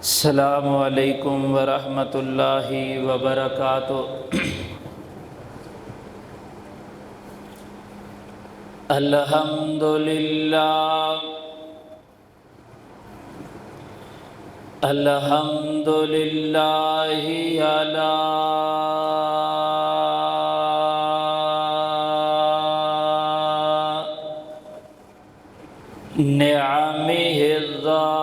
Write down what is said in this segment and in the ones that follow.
अस्सलामु अलैकुम वरहमतुल्लाहि वबरकातुहू। अल्हम्दुलिल्लाह अल्हम्दुलिल्लाहि अला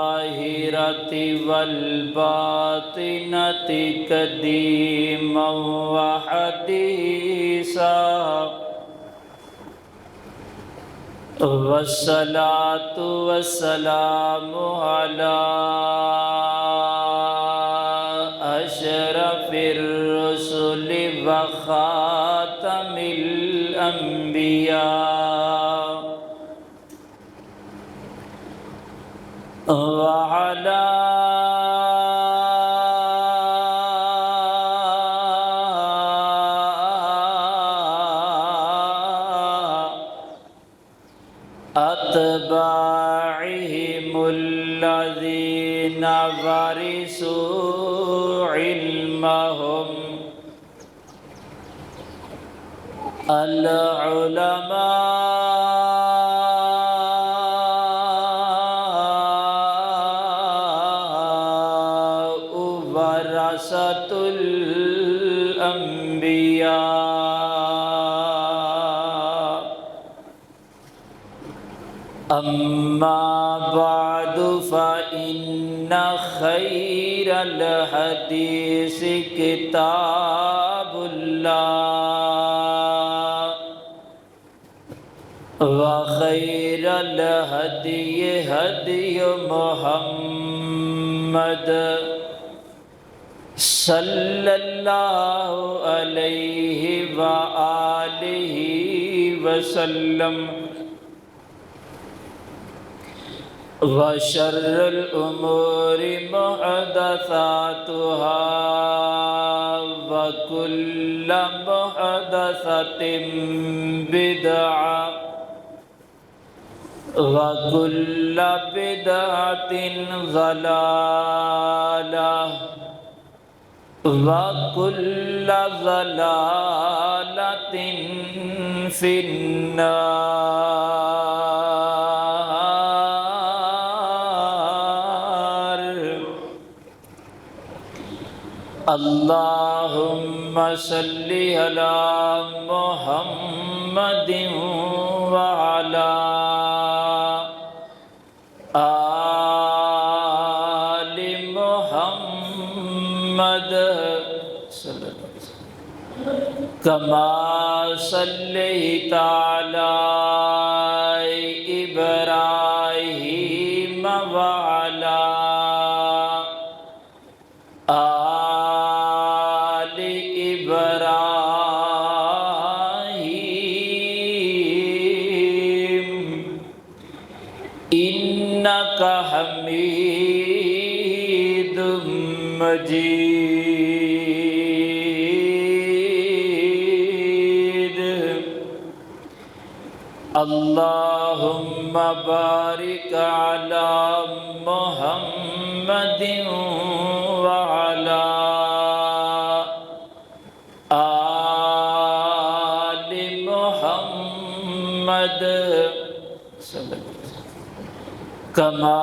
निअमिहिज़्ज़ाहिरति वल बातिनति क़दीमन व हदीसा वस्सलातु वस्सलामु अला अशरफिर रुसुलि व खातमिल अंबिया व अला अत्बाइहिमुल्लज़ीना वरिसू इल्महुम अल उलमा वरसतुल अंबिया। अम्मा बादु फ़इन्न खैरल हदीस किताबुल्लाह व खैरल हदी हदी मुहम्मद सल्लल्लाहु अलैहि व आलिहि वसल्लम व शर्रुल उमूरि मुहदसातुहा व कुल्लु मुहदसतिन बिदअह व कुल्लु बिदअतिन ज़लालह व कुल्लु ज़लालतिन फिन्नार। अल्लाहुम्मा सल्लि अला मुहम्मदिन व अला आलि मुहम्मद कमा सल्लैता अला इब्राहीम व अला आलि इब्राहीम इन्नका हमीदुम मजीद। अल्लाहुम्मा बारिक अला मुहम्मदिन व अला आलि मुहम्मद कमा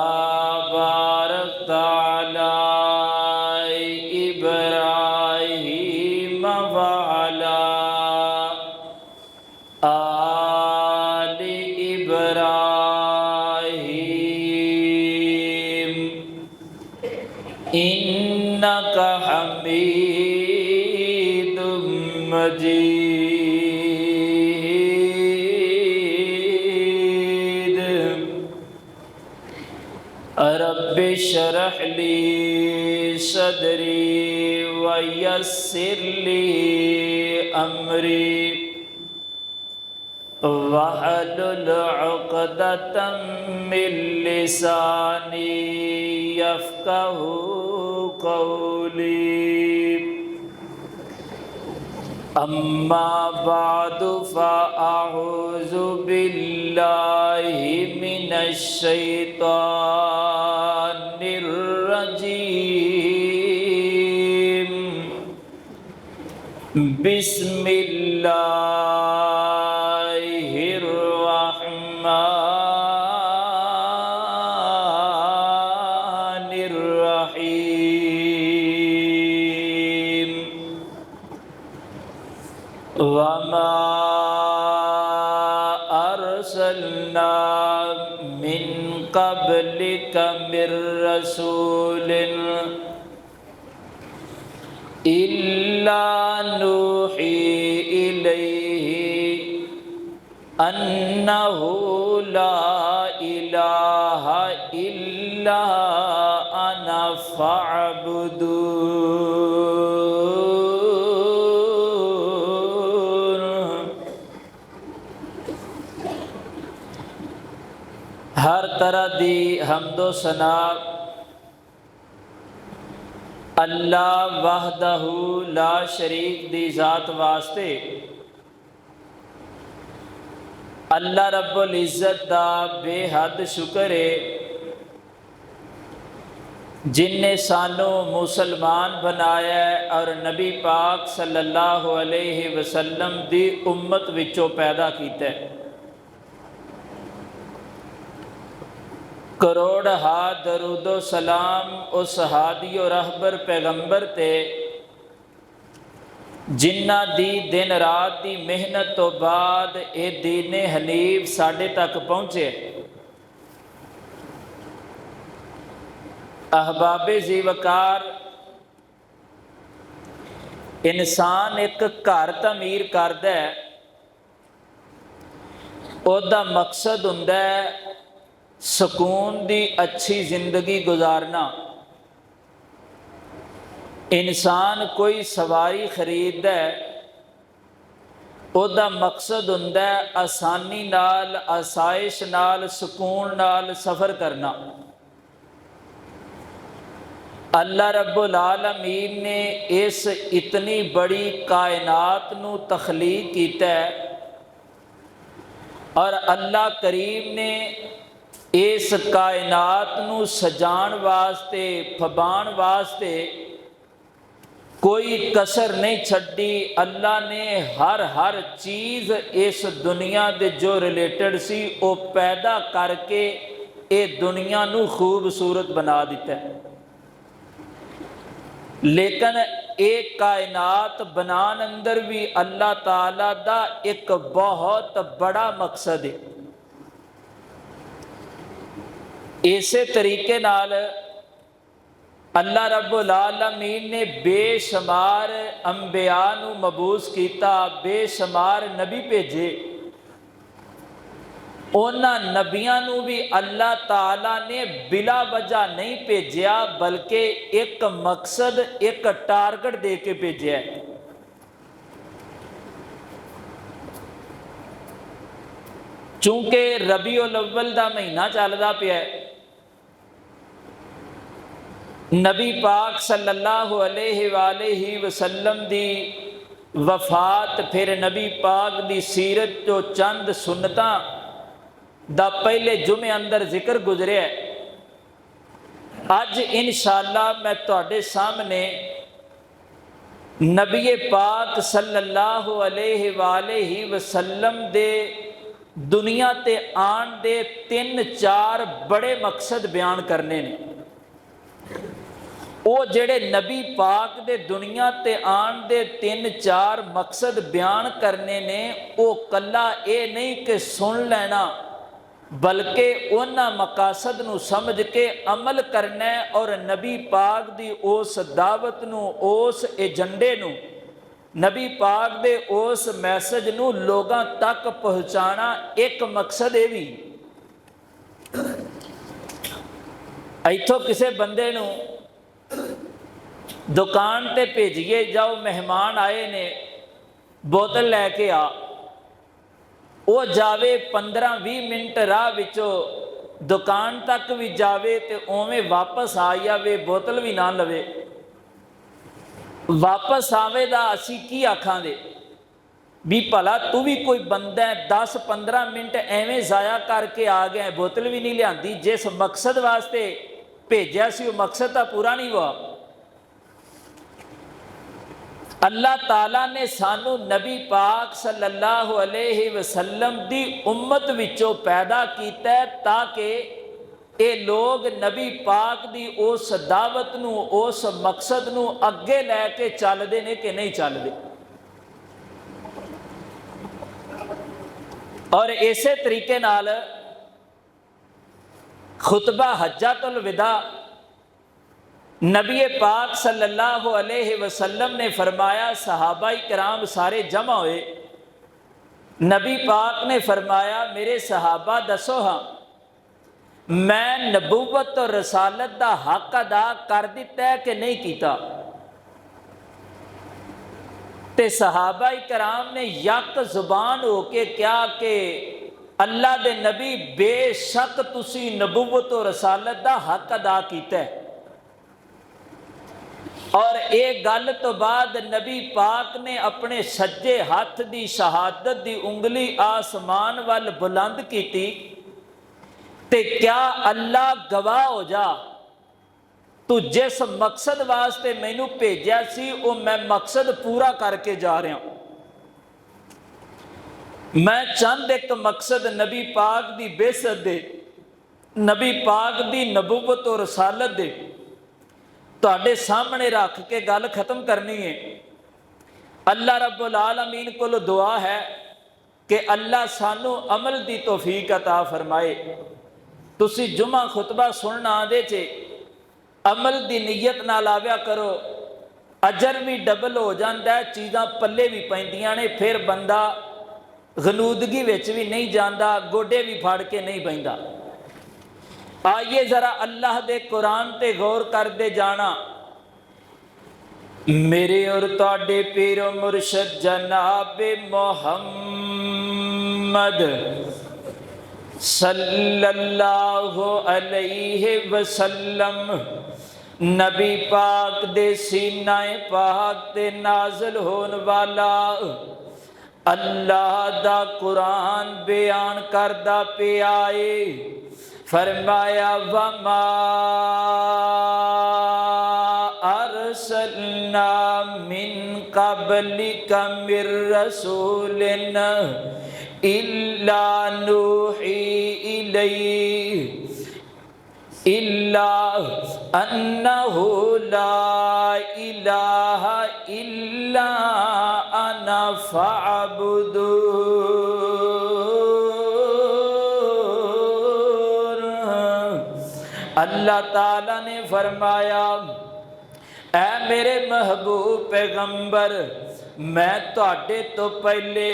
बारकता अला इब्राहीम व अला आलि इब्राहीम इन्नका हमीदुम मजीद। रब्बि शरह ली सदरी व यस्सिर ली अमरी वहलुल उक़दतम मिन लिसानी यफ़क़हू क़ौली। अम्मा बादु फ़अऊज़ु बिल्लाहि मिनश शैतानिर रजीम। रजीम बिस्मिल्लाहिर रहमानिर रहीम वमा अरसलना मिन क़ब्लिका मिर रसूलिन इल्ला नूही इलैहि अन्नहु ला इलाहा इल्ला अना फ़अब्दून। हर तरह दी हम्दो सना अल्लाह वहदहू ला शरीक दी ज़ात वास्ते, अल्लाह रब्बुल इज़्ज़त दा बेहद शुक्र है जिन्ने सानू मुसलमान बनाया और नबी पाक सल्लल्लाहु अलैहि वसल्लम दी उम्मत विचों पैदा कीता है। करोड़ हा दरूदो सलाम उस हादियो रहबर पैगंबर ते जिन्ना दी दिन रात की मेहनत तो बाद ये दीने हनीफ साढ़े तक पहुँचे। अहबाबे जीवकार, इंसान एक घर तमीर करदा है, उसदा मकसद हुंदा है सुकून दी अच्छी जिंदगी गुजारना। इंसान कोई सवारी खरीददा है, उसदा मकसद हुंदा है आसानी नाल, आसाइश नाल, सुकून नाल सफ़र करना। अल्लाह रब्बुल आलमीन ने इस इतनी बड़ी कायनात नू तखलीक कीता है और अल्लाह करीम ने इस कायनात नू सजाण वास्ते, फबाण वास्ते कोई कसर नहीं छड्डी। अल्लाह ने हर चीज़ इस दुनिया दे जो रिलेटेड सी वो पैदा करके ये दुनिया नू खूबसूरत बना दिता है। लेकिन एक कायनात बनान अंदर भी अल्लाह ताला दा एक बहुत बड़ा मकसद है। इसे तरीके नाल अल्लाह रब्बुल आलमीन ने बेशुमार अंबिया नू मबूस किया, बेशुमार नबी भेजे। उन्हां नबियां नू भी अल्लाह ताला ने बिला वजह नहीं भेजा, बल्कि एक मकसद, एक टारगेट दे के भेजा। चूंकि रबीउल अव्वल दा महीना चलदा पिया, नबी पाक सल्लल्लाहु अलैहि वसल्लम दी वफात, फिर नबी पाक दी सीरत जो चंद सुन्नतां दा पहले जुमे अंदर जिक्र गुजरिया। अज इंशाअल्लाह मैं तुहाडे सामने नबी पाक सल्लल्लाहु अलैहि वसल्लम दे दुनिया ते आन दे 3-4 बड़े मकसद बयान करने ने। वो जेड़े नबी पाक दे दुनिया ते आन दे 3-4 मकसद बयान करने ने, वो कला ये नहीं कि सुन लेना, बल्कि उन्हां मकासद नू समझ के अमल करना है और नबी पाक दी उस दावत नू, उस एजेंडे नू, नबी पाक दे उस मैसेज नू लोगां तक पहुँचाना। एक मकसद ये भी, इथों किसी बंदे नू दुकान ते भेजिए, जाओ मेहमान आए ने, बोतल लैके आ, वो जावे 15-20 मिनट राह विचों दुकान तक भी जावे तो उवें वापस आ जावे, बोतल भी ना लवे। वापस आवे दा असी की आखांगे भी भला तू भी कोई बंदा है, 10-15 मिनट एवें ज़ाया करके आ गया, बोतल भी नहीं लियांदी। जिस मकसद वास्ते भेजा सी, वो मकसद तो पूरा नहीं हुआ। अल्लाह ताला ने सानू नबी पाक सल्लल्लाहु अलैहि वसल्लम दी उम्मत विचों पैदा कीता है ताकि ये लोग नबी पाक दी उस दावत नू, उस मकसद नू अगे लैके चलते ने कि नहीं चलते। और इसे तरीके नाल खुतबा हज्जतुल विदा नबी पाक सल्लल्लाहु अलैहि वसल्लम ने फरमाया, सहाबाई कराम सारे जमा हुए। नबी पाक ने फरमाया, मेरे सहाबा दसो हाँ, मैं नबूवत और रसालत का हक अदा कर दिता है कि नहीं किया। ते सहाबाई कराम ने यक जुबान होके क्या कि अल्लाह दे नबी बेशक तुसी नबूवत और रसालत का हक अदा किया है। और एक गल तो बाद नबी पाक ने अपने सज्जे हाथ की शहादत की उंगली आसमान वाल बुलंद की, ते क्या अल्लाह गवाह हो जा, तू जिस मकसद वास्ते मैनू भेजा सी वो मैं मकसद पूरा करके जा रहा हूं। मैं चंद एक मकसद नबी पाक की बेसत दे, नबी पाक की नबूवत और रसालत दे तुहाडे सामने रख के गल खत्म करनी है। अल्लाह रब्बुल आलमीन कोल दुआ है कि अल्लाह सानू अमल की तौफीक अता फरमाए। तुसी जुमा खुतबा सुनना आदे चे अमल की नीयत नाल आव्या करो, अजर भी डबल हो जाता है, चीज़ां पल्ले भी पैंदियां ने, फिर बंदा गलूदगी विच भी नहीं जाता, गोडे भी फड़ के नहीं बहिंदा। आइए जरा अल्लाह दे कुरान ते गौर करते जाना। मेरे और तुहाडे पीरो मुर्शद जनाब मोहम्मद सल्लल्लाहु अलैहि वसल्लम नबी पाक दे सीनाए पाक ते नाज़िल होने वाला अल्लाह दा कुरान बयान करदा पिया है। फरमाया, वमा अरसलना मिन क़ब्लिका मिर रसूलिन इल्ला नूही इलैहि इल्ला अन्नहु ला इलाहा इल्ला अना फ़अब्दून। अल्लाह ताला ने फरमाया, ऐ मेरे महबूब पैगंबर, मैं तुहाडे तो पहले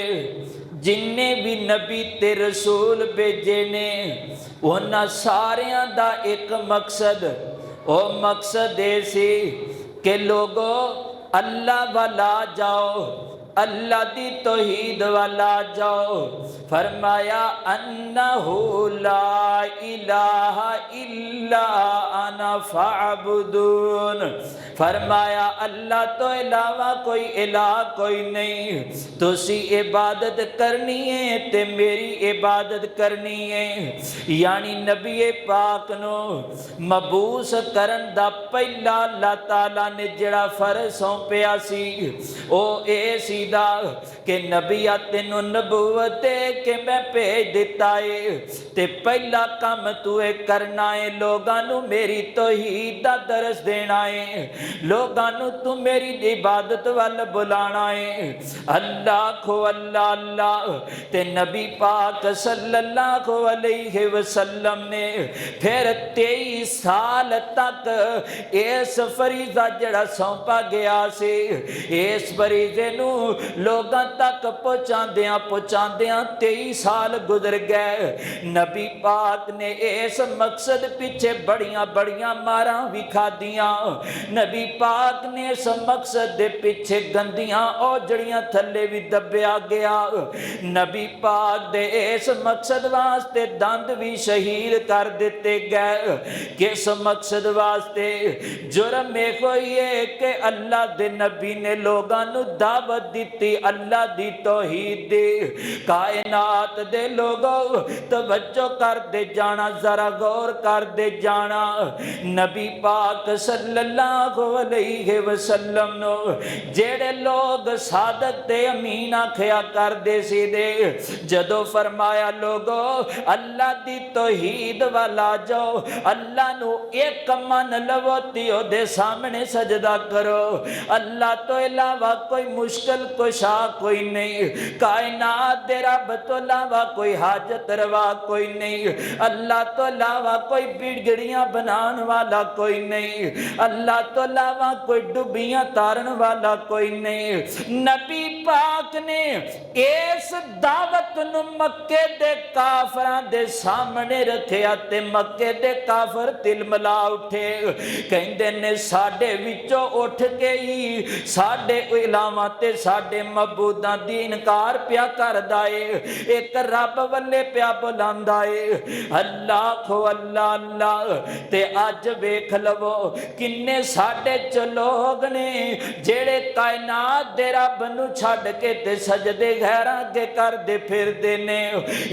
जिन्ने भी नबी ते रसूल भेजे ने उन्हां सारियां दा एक मकसद, वो मकसद ये सी कि लोगो अल्लाह वाला जाओ, अल्लाह दी तौहीद वाला जाओ। फरमाया, अन्नहु ला इलाहा इल्ला अना फ़अब्दून। फरमाया, अल्लाह तो इलावा कोई इलाह कोई नहीं, तुसी इबादत करनी है ते मेरी इबादत करनी है। यानी नबी पाक नो मबूस करन दा पहला अल्लाह ताला ने जड़ा फर्ज सौंपिया सी ओ ए सीधा कि नबिया तेनों नबूवत के मैं भेज दिता है, ते पहला काम तू करना है, लोगां नू मेरी तौहीद दा दरस देना है, लोगां नू तू मेरी इबादत वाल बुलाना है। अल्लाह खो अल्लाह अल्लाह। ते नबी पाक सल्लल्लाहु अलैहि वसल्लम ने फिर 23 साल तक इस फरीज़ा जड़ा सौंपा गया से, इस फरीज़े नू लोगां तक पहुँचांदियां 23 साल गुजर गए। नबी पाक ने इस मकसद पीछे बड़ियां बड़ियां मारां भी खादियां। नबी पाक ने इस मकसद दे पीछे गंदियां औजड़ियां थल्ले भी दबिया गया। नबी पाक दे इस मकसद वास्ते दंद भी शहीद कर दिते गए। किस मकसद वास्ते? जुर्म ये कोई है कि अल्लाह दे नबी ने लोगां नू दावत दी दी अल्लाह दी तौहीद दी। कायनात दे लोगो तवज्जो कर दे जाना, जरा गौर कर दे जाना। नबी पाक सल्लल्लाहु अलैहि वसल्लम नो जेड़े लोग सादक ते अमीन आखिया करदे सी दे, जदों फरमाया लोगो अल्लाह दी तौहीद वाला जाओ, अल्लाह नु एक मन लवो ते ओदे सामने सजदा करो। अल्लाह तो इलावा कोई मुश्किल कुशा कोई नहीं, कायनात दे रब तो इलावा कोई हाजत रवा कोई नहीं, अल्लाह तो इलावा कोई बिगड़ियां बनाने वाला कोई नहीं, अल्लाह तो इलावा कोई डुबियां तारन वाला कोई नहीं। नबी पाक ने इस दावत नु मक्के दे काफरां दे सामने रखिया ते मक्के दे काफर तिलमिला उठे, कहंदे ने साडे विचों उठ के ही साडे इलावा ते साडे मबूदां दी इनकार पिया करदा है, एक रब वल्ले पिया बुलांदा है अल्लाह खो अल्लाह अल्लाह। ते अज वेख लवो किन्ने साडे च लोग ने जेड़े कायनात दे रब नू छड्ड के ते सजदे गैरां अगे करदे फिरदे ने,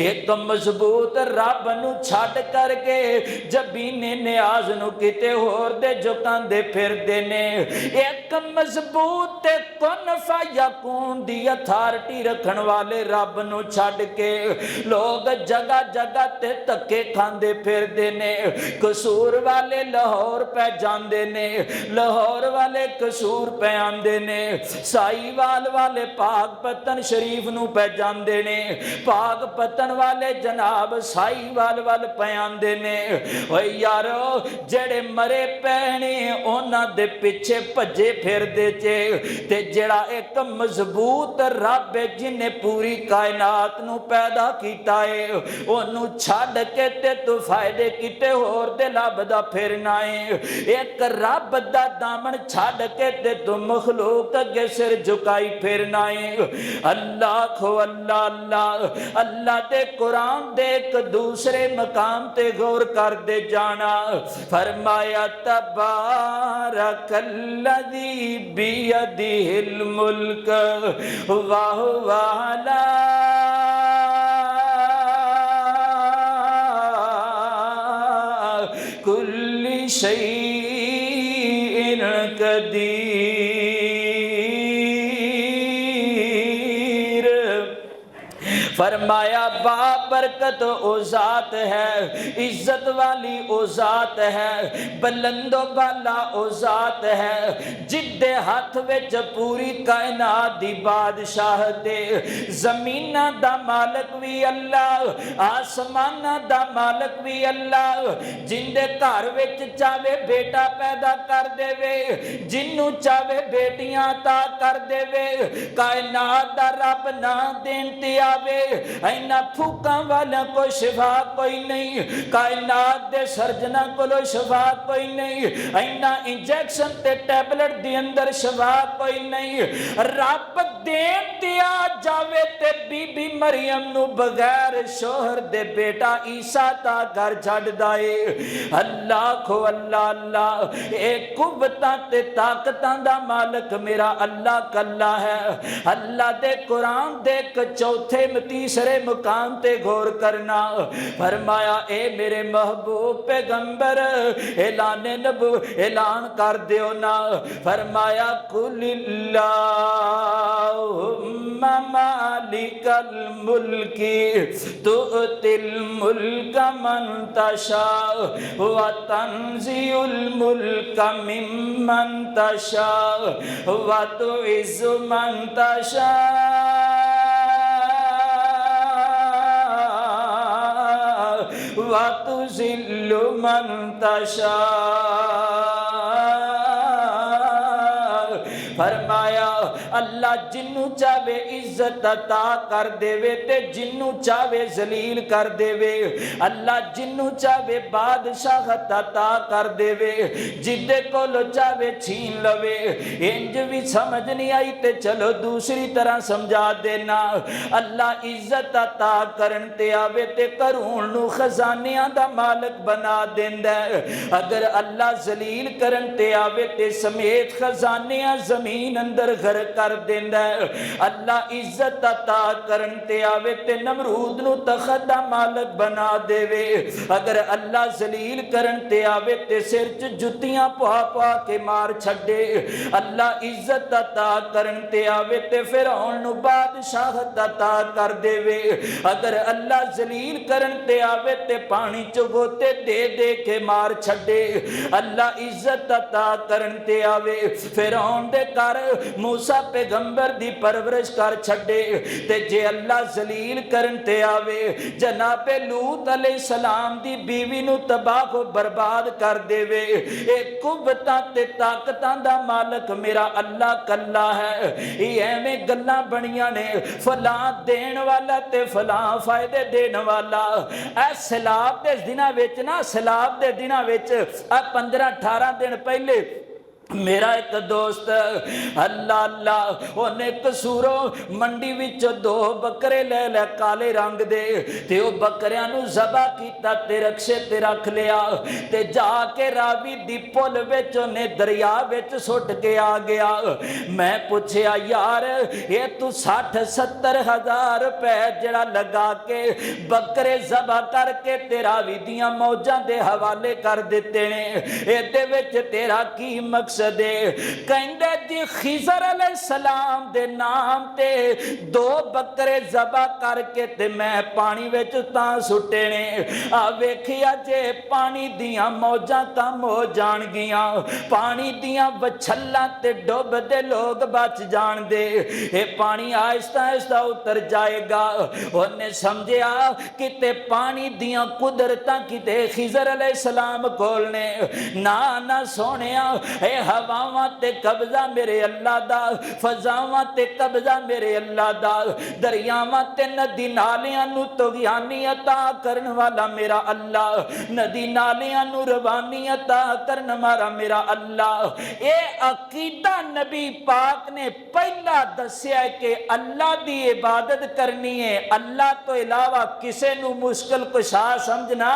एक मजबूत रब नू छड्ड करके जबीने नियाज नू किते होर दे झुकांदे फिरदे ने। एक मजबूत ते कुन फयकून दी अथॉरिटी रखण वाले रब नू छड्ड के लोग जगह जगह ते धक्के खांदे फिरदे ने। कसूर वाले लाहौर पै जांदे ने, लाहौर वाले कसूर पै आंदे ने, साईवाल वाले पाकपतन शरीफ नू पै जांदे ने, पाकपतन वाले जनाब साईवाल वाल पै आंदे ने। ओए यारो जेड़े मरे पैने उन्हां दे पिछे भजे फिरदे जे, ते जेड़ा एक मजबूत रब है जिन्हें पूरी कायनात नू पैदा कीता है, ओनू छड्ड के ते तू फायदे किते होर दे लभदा फिरना है। एक रब दा दामन छड्ड के ते तू मखलूक अगे सिर झुकाई फिरना है। अल्लाह खो अल्लाह अल्लाह अल्लाह दे कुरान दे एक दूसरे मकाम ते गौर कर दे जाना। फरमाया तबारकल्लज़ी बियदिहिल मुल्क वाह वाला कुल्ली शैइन कदीर। फरमाया बाबरकत ओ जात है, इज्जत वाली ओ जात है, बुलंदो बाला ओ जात है, जिदे हाथ विच पूरी कायनात दी बादशाह ते। जमीना दा मालिक भी अल्लाह, आसमाना दा मालिक भी अल्लाह, जिंदे घर विच चाहे बेटा पैदा कर देवे, जिन्नू चाहे बेटियां अता कर देवे। कायनात दा रब ना देन ते आवे, ऐना फूकां वाला को शिफा कोई नहीं, कायनात दे सर्जना कोलो शिफा कोई नहीं, ऐना इंजेक्शन ते टैबलेट दे अंदर शिफा कोई नहीं। रब देन ते आ जावे ते बीबी मरियम नू बगैर शोहर दे बेटा ईसा ता घर छड्डदा है। अल्लाह खो अल्लाह अल्लाह, ए कुव्वतां ते ताकतां दा मालिक मेरा अल्लाह कल्ला है। अल्लाह दे कुरान दे चौथे तीसरे मुकाम ते गौर करना। फरमाया ए मेरे महबूब पैगंबर ऐलान नबू ऐलान कर दियो ना। फरमाया कुलिल्लाहुम्मा मालिकल मुल्की तुतिल मुल्का मन तशा व तंज़िउल मुल्का मिम्मन तशा व तुइज़्ज़ु मन तशा वतुज़िल्लु मन तशा। फरमाया अल्लाह जिन्नू चाहे इज्जत अता कर देवे ते जिन्नू चाहे जलील कर देवे। अल्लाह जिन्नू चाहे बादशाह अता कर देवे, जिदे कोलो चाहे छीन लवे। इंज भी समझ नहीं आई ते चलो दूसरी तरह समझा देना। अल्लाह इज्जत अता करन ते आवे ते करूण नू खजानियां दा मालिक बना देंदा है। अगर अल्लाह जलील करन ते आवे ते समेत खजानियां जमीन अंदर गर्क कर देंदा है। अल्लाह इज्जत अता करन ते आवे ते नमरूद नू तखत दा मालक बना देवे। अगर अल्लाह जलील करन ते आवे ते सिर च जुत्तियां पा पा के मार छड्डे। अल्लाह इज्जत अता करन ते आवे ते फिरौन नू बादशाहत अता कर देवे। अगर अल्लाह जलील करन ते आवे ते पानी च गोते दे दे के मार छड्डे। अल्लाह इज्जत अता करन ते आवे फिरौन दे घर मूसा पैगंबर दी परवरिश कर छड्डे। ते जे अल्लाह जलील करन ते आवे जनाबे लूत अलैहिस्सलाम दी बीवी नू तबाह बर्बाद कर देवे। ए कुव्वतां ते ताकतां दा मालक मेरा अल्लाह कल्ला है। एवें गल्लां बणियां ने फलां देण वाला ते फलां फायदे देण वाला। ए सैलाब दे दिनां विच ना सैलाब दे दिनां विच 15-18 दिन पहले मेरा एक दोस्त अल्लाह अल्लाह उन्हें कसूरों मंडी विच 2 बकरे ले ले काले रंग दे ते ओ बकरियां नू ज़बा कीता ते रक्शे ते रख लिया ते जाके रावी दी पुल विच उन्हें दरिया विच सुट के आ गया। मैं पूछया यार ये तू 60-70 हज़ार रुपए जड़ा लगा के बकरे ज़बा करके ते रावी दियां मौजां दे हवाले कर दिते ने, इहदे विच तेरा की मकसद? कहंदे जी खिज़र अलैहिस्सलाम दे नाम ते 2 बकरे ज़बा करके ते मैं पानी विच तां सुटे ने। आ वेखिया जे पानी दियां मौजां कम हो जाणगियां, पानी दियां वछल्लां ते डुबदे लोग बच जाण दे, ये पानी आहिस्ता आहिस्ता उतर जाएगा। उन्हें समझिया किते पानी दियां कुदरतां किते खिज़र अलैहिस्सलाम कोल ने। ना ना सोनिया हवावां ते कब्जा मेरे अल्लाह दा, फजावां ते कब्जा मेरे अल्लाह दा, दरियावां ते नदी नालियां नू तुगयानी अता करन वाला मेरा अल्लाह, नदी नालियां नू रवानी अता करन वाला मेरा अल्लाह। ये अकीदा नबी पाक ने पहला दस्या कि अल्लाह दी इबादत करनी है, अल्लाह तो इलावा किसे नू मुश्किल कुशा समझना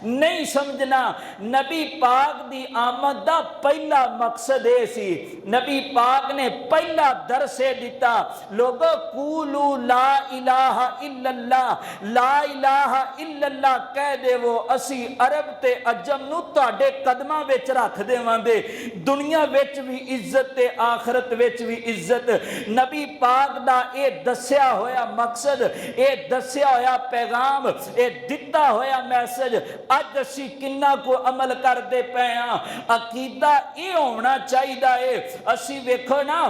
नहीं समझना। नबी पाक दी आमद दा पहला मकसद ये सी, नबी पाक ने पहला दरसे दिता लोगो कूलू ला इलाहा इल्लल्लाह, ला इलाहा इल्लल्लाह कह देवो असी अरब ते अजम नू तुहाडे कदमां विच रख देवांगे, दुनिया विच भी इज्जत ते आखरत विच भी इज्जत। नबी पाक दा ये दस्या होया मकसद, ये दस्या होया पैगाम, ये दिता होया मैसेज अज असी किन्ना को अमल करते पे हां। अकीदा ये होना चाहिए है। असी वेखो ना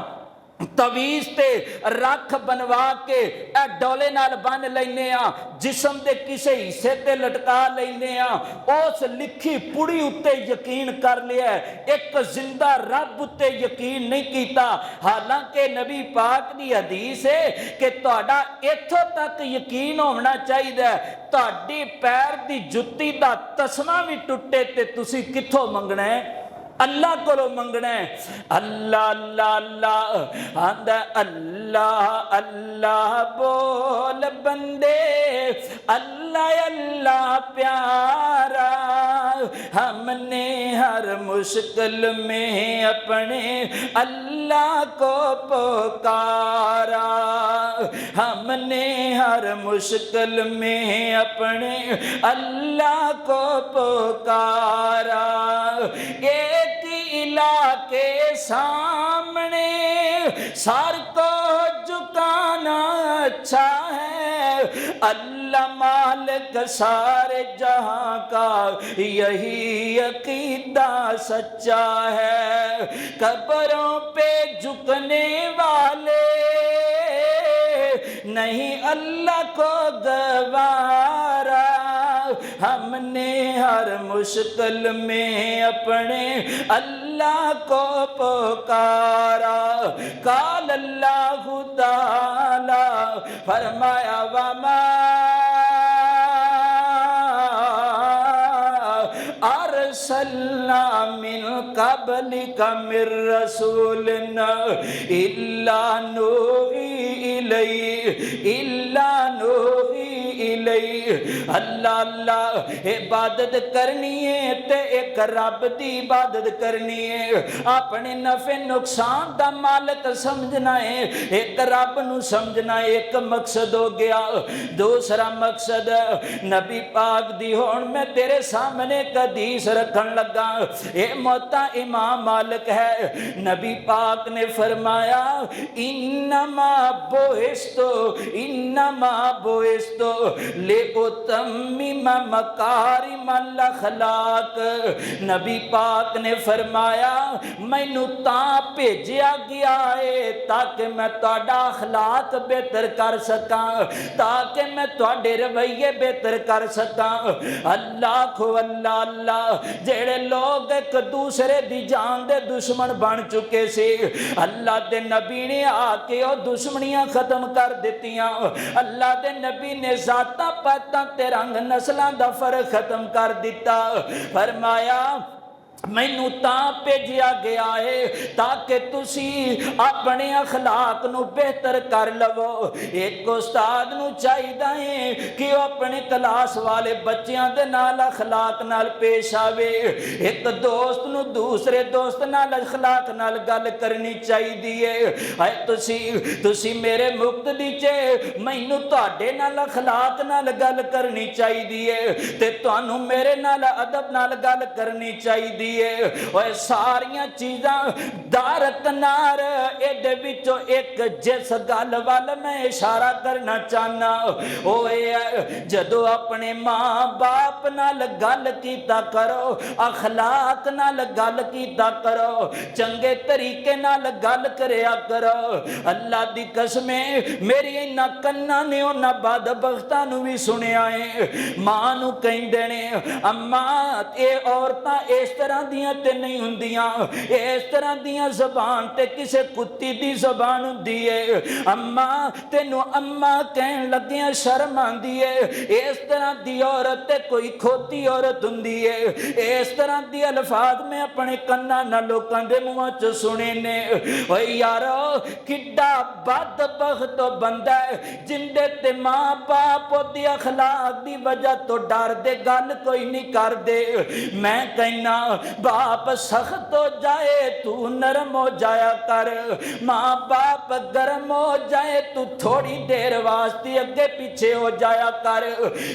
तवीज ते रख बनवा के डोले नाल बन लेने आ, जिसम दे किसे हिस्से ते लटका लेने आ, उस लिखी पुड़ी उत्ते यकीन कर लिया, एक जिंदा रब उत्ते यकीन नहीं कीता। हालांकि नबी पाक दी हदीस है कि तुहाडा इथों तक यकीन होना चाहिए, तुहाडी पैर दी जुत्ती दा तस्मा भी टुटे ते तुसी किथों मंगना है? अल्लाह को मंगना है। अल्लाह अल्लाह अल्लाह आंदा अल्लाह अल्लाह बोल बंदे, अल्लाह अल्लाह प्यारा, हमने हर मुश्किल में अपने अल्लाह को पुकारा, हमने हर मुश्किल में अपने अल्लाह को पुकारा। एक इलाके सामने सर को झुकाना अच्छा है, अल्लाह मालिक सारे जहां का यही अकीदा सच्चा है। कब्रों पे झुकने वाले नहीं अल्लाह को गवारा, हमने हर मुश्किल में अपने अल्लाह को पुकारा। काल अल्लाह ताला फरमाया वमा अरसलना मिन क़ब्लिका मिर रसूलिन इल्ला नूही लई अल्लाह अल्लाह इबादत करनी है ते एक रब दी इबादत करनी है। अपने नफे नुकसान दा मालिक समझना है, एक रब नू समझना है। एक मकसद हो गया। दूसरा मकसद नबी पाक दी हुण मैं तेरे सामने एक हदीस रखन लगा। ये मोता इमाम मालिक है। नबी पाक ने फरमाया इन्नमा बोइस्तो ले उतम्मिमा मकारिमल अखलाक। नबी पाक ने फरमाया मैनू तां भेजिया गया है ताकि मैं तुहाडा अखलाक बेहतर कर सकां, ताकि मैं तुहाडे रवैये बेहतर कर सकां। अल्लाह खो अल्लाह अल्लाह जेड़े लोग एक दूसरे दी जान दे दुश्मन बन चुके से अल्लाह दे नबी ने आके वो दुश्मनियां खत्म कर दित्तियां। अल्लाह दे नबी ने जाता पाता ते रंग नस्लां दा फर्क खत्म कर दिता। फरमाया मैनू तां भेजिया गया है ताकि तुसी अपने अखलाक नू बेहतर कर लवो। एक उस्ताद नू चाहिदा है कि वह अपने क्लास वाले बच्चों के नाल अखलाक नाल पेश आवे। एक दोस्त नू दूसरे दोस्त नाल अखलाक नाल गल करनी चाहिए है। तुसी मेरे मुक्तदी च मैनू तुहाडे नाल अखलाक नाल गल करनी चाहिए ते तुहानू मेरे नाल अदब नाल गल करनी चाहिए। सारिया चीज़ा दारकनार एदे विचों एक जिस गल वाल मैं इशारा करना चाहना वो जदों अपने माँ बाप नाल गल कीता करो, अखलाक नाल गल कीता करो, चंगे तरीके नाल गल करया करो। अल्लाह दी कसमे मेरी इन्ना कन्ना ने उन्ना बदबख्तां नू भी सुनिया है। मां नू कहंदे ने अम्मा ये औरतां इस तरह दियां ते नहीं हुंदियां, इस तरह दियां ज़बान ते किसे कुत्ती दी ज़बान हुंदी है। अम्मा तेनू अम्मा कहन लगियां शर्म आंदी है, इस तरह दी औरत ते कोई खोती औरत हुंदी है। इस तरह दी अल्फाज में अपने कन्ना नाल लोकां दे मुंहां च सुने ने। ओए यारो किड्डा बदबख्त बंदा है जिंदे ते मां बाप ओदी अखलाक दी वजह तो डर दे गल कोई नहीं कर दे। मैं कहना बाप सख्त हो जाए तू नरम हो जाया कर, माँ बाप गर्म हो जाए तू थोड़ी देर वास्ते अगे पीछे हो जाया कर।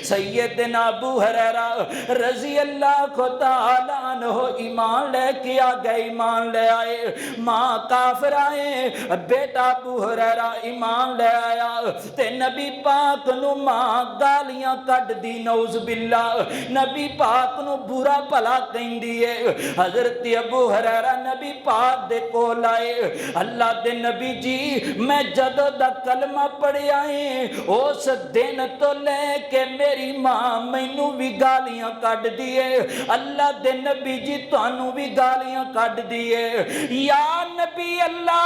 सैयदना अबू हुरैरा रजी अल्लाह तआला अन्हु ईमान लेके आ गए, ईमान ले आए। माँ काफिर आए, बेटा अबू हुरैरा ईमान ले आया ते नबी पाक नू माँ गालियां कढ़ दी, नौज़ बिल्ला। नबी पाक नू बुरा भला कहंदी है। हजरत अबू हुरैरा नबी पाक दे कोल आए। अल्लाह दे नबी जी मैं जदों दा कलमा पढ़िया है उस दिन तो लेके मेरी मां मैनू भी गालियां कढ़ दी है। अल्लाह दे नबी जी तुहानू भी गालियां कढ़ दी है। या नबी अल्लाह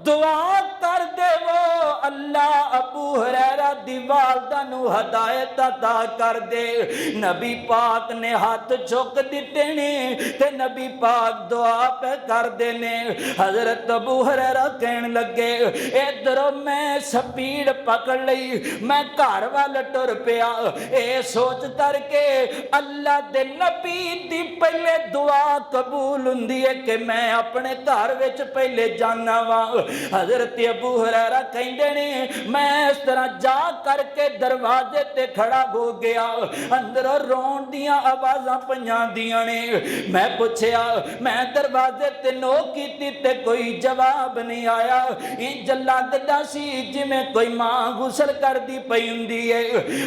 दुआ कर देवो अल्लाह अबू हुरैरा दी वालदा नू हदायत अता कर दे। नबी पाक ने हाथ चुक दिते ने ते नबी पाक दुआ पे कर देने। हजरत अबू हुरैरा कहन लगे इधरों मैं स्पीड पकड़ लई, मैं घर वाल टुर पिया। ए सोच करके अल्लाह दे नबी दी पहले दुआ कबूल हुंदी है कि मैं अपने घर विच पहले जाना वा। हजरत अबू हुरैरा कहंदे ने मैं इस तरह जा करके दरवाजे ते खड़ा हो गया, अंदरों रोन दियां आवाज़ां पईयां दियां ने। मैं पूछया, मैं दरवाजे ते नोक कीती ते कोई जवाब नहीं आया। इंज लगदा सी जिवें कोई मां गुसल करदी पई हुंदी है।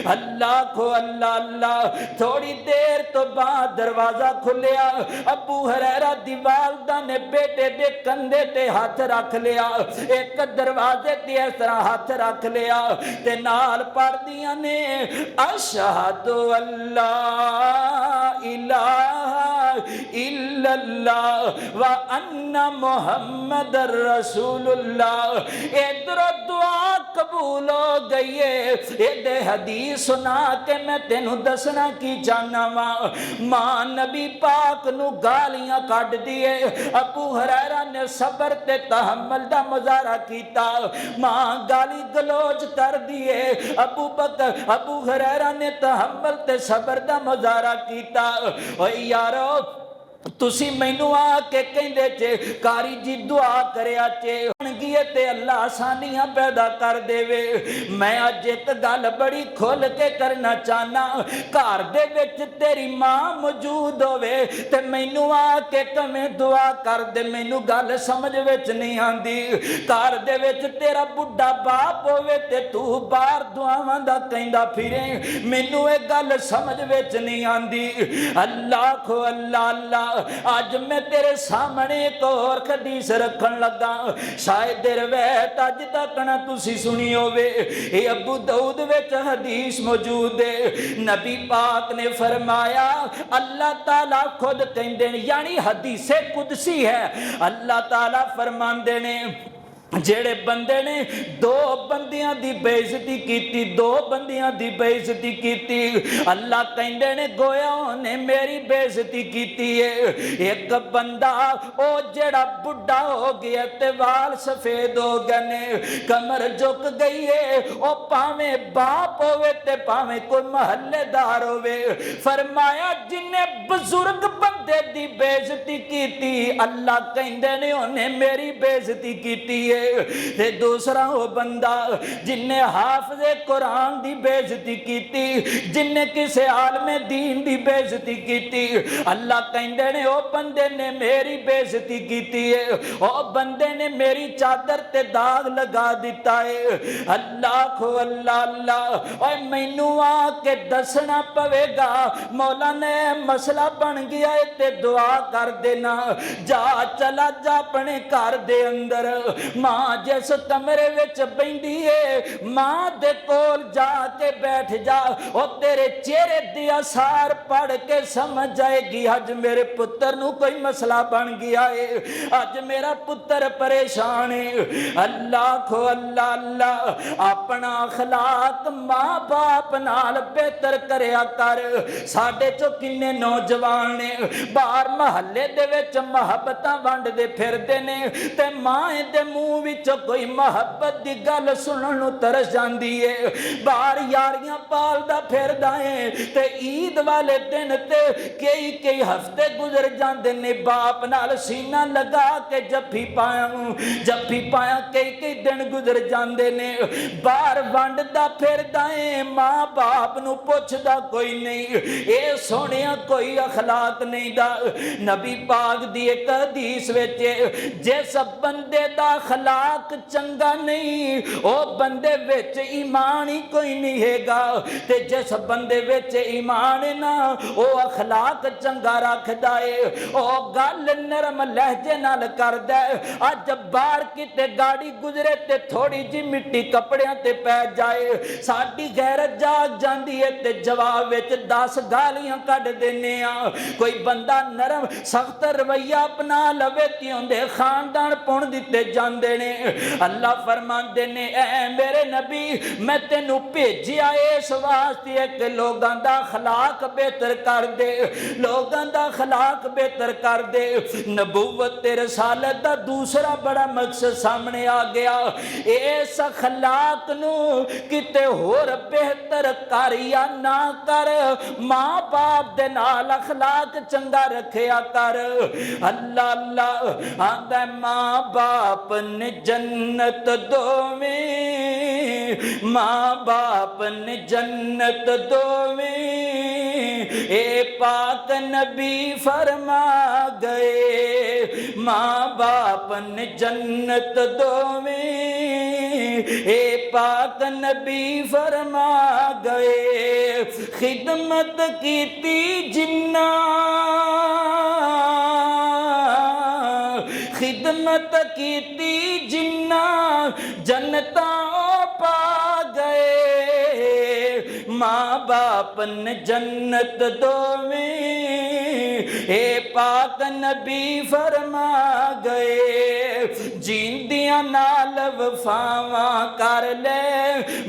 अल्लाह को अल्लाह अल्लाह। थोड़ी देर तो बाद दरवाजा खुलिया। अबू हुरैरा दी वालदा ने बेटे दे कंधे ते हाथ रख लिया, एक दरवाजे ते इस तरह हाथ रख लिया ते नाल पढ़दियां ने अशहदु अल्ला इलाहा इल्लल्लाह व अन्ना मुहम्मद रसूलुल्लाह। इधरों दुआ कबूल हो गई है। ये हदीस सुना के मैं तेनू दसना की चाहना वा। मां नबी पाक नू गालियां कढ़ दिए। अबू हुरैरा ने सबर ते तहम्मुल दा मुजाहरा कीता। मां गाली गलोच कर दिए। अबू हुरैरा ने तहम्मुल ते सबर दा मुजाहरा कीता। ओ यारो तुसी मैनू आके कहंदे जे कारी जी दुआ करया चे ते अल्लाह आसानियां पैदा कर देवे। मैं अज एक गल बड़ी खोल के करना चाहना। घर दे विच तेरी मां मौजूद होवे ते मैनू आके कवें दुआ कर दे, मैनू गल समझ विच नहीं आंदी। घर दे विच तेरा बुढ़ा बाप होवे ते तू बाहर दुआवां दा कहंदा फिरे, मैनू ये गल समझ विच नहीं आंदी। अल्लाह खो अल्लाह अल्लाह। आज मैं तेरे सामने एक और हदीस रखन लगा, शायद रवायत अज तक ना तुसी सुनी होवे। ये अबू दाऊद विच हदीस मौजूद है। नबी पाक ने फरमाया, अल्लाह ताला खुद कहंदे ने, यानी हदीसे कुदसी है। अल्लाह ताला फरमांदे ने जेड़े बंदे ने दो बंदियां दी बेइज्जती कीती, दो बंदियां दी बेइज्जती कीती, अल्लाह कहंदे ने गोया ने मेरी बेइज्जती कीती है। एक बंदा ओ जेड़ा बुढ़ा हो गया ते वाल सफेद हो गए ने, कमर झुक गई है, ओ भावें बाप होवे ते भावें कोई महल्लेदार होवे। फरमाया जिन्हें बुजुर्ग बंदे दी बेइज्जती कीती, अल्लाह कहंदे ने ओने मेरी बेइज्जती कीती है। ते दूसरा वो बंदा जिन्ने हाफिज़े कुरान दी बेइज्जती कीती, जिन्ने किसी आलमे दीन दी बेइज्जती कीती, अल्लाह कहंदे ने ओ बंदे ने मेरी बेइज्जती कीती है, ओ बंदे ने मेरी चादर ते दाग लगा दिता है। अल्लाह खो अल्लाह अल्लाह। ओए मैनू आके दसना पवेगा, मौला ने मसला बन गया है ते दुआ कर देना। जा चला जा अपने घर दे अंदर, मां जिस कमरे विच बैठी है मां दे कोल जाके बैठ जा। ओ तेरे चेहरे दी आसार पढ़ के समझ जाएगी अज मेरे पुत्र नू कोई मसला बन गया है, अज मेरा पुत्र परेशान है। अल्लाह खो अल्लाह अल्लाह। अपना अखलाक मां बाप नाल बेहतर करया कर। साडे चो किन्ने नौजवान ने बाहर महल्ले दे विच मुहब्बतां वंडदे फिरदे ने ते मां दे मुंह विच कोई मुहब्बत दी गल सुनन नूं तरस जांदी है। बाहर यारियां पालदा फिरदा है ते ईद वाले दिन ते कई हफ्ते गुजर जांदे ने बाप नाल सीना लगा के जफ्फी पाया कई दिन गुजर जांदे ने। बाहर वंडदा फिरदा है, मां बाप नूं पुछदा कोई नहीं। ए सोहणिया कोई अखलाक नहीं दा। नबी पाक दी एक हदीस विच जिस बंदे दा अखलाक चंगा नहीं, ओ बंदे विच ईमान ही कोई नहीं हैगा, ते जिस बंदे विच ईमान है ना ओ अखलाक चंगा रखदा है, ओ गल नरम लहजे नाल करदा है। अज बाहर किते गाड़ी गुजरे ते थोड़ी जी मिट्टी कपड़ियां ते पै जाए, साडी गैरत जाग जांदी है ते जवाब विच 10 गालियां कढ देने आ। कोई बंदा नरम सख्त रवैया अपना लवे ते उहदे खानदान पुण दिते जांदे ने। अल्लाह फरमांदे ने ऐ मेरे नबी मैं तेनू भेजिया इस वास्ते कि लोगां दा अखलाक बेहतर कर दे, लोगां दा अखलाक बेहतर कर दे। नबूवत ते रसालत दा दूसरा बड़ा मकसद सामने आ गया। इस अखलाक नू किते होर बेहतर कर या ना कर, मां बाप दे नाल अखलाक चंगा रखिया कर। अल्लाह अल्लाह आंदा मां बाप ने जन्नत दोवें, मां बाप ने जन्नत दोवें, ए पाक नबी फरमा गए। मां बाप ने जन्नत दोवें, ए पाक नबी फरमा गए। खिदमत कीती जिन्ना, खिदमत कीती जिन्ना जन्नता पा गए। मां बाप ने जन्नत दोवें, ए पाक नबी फरमा गए। जींदिया दुनिया नाल वफावां कर ले,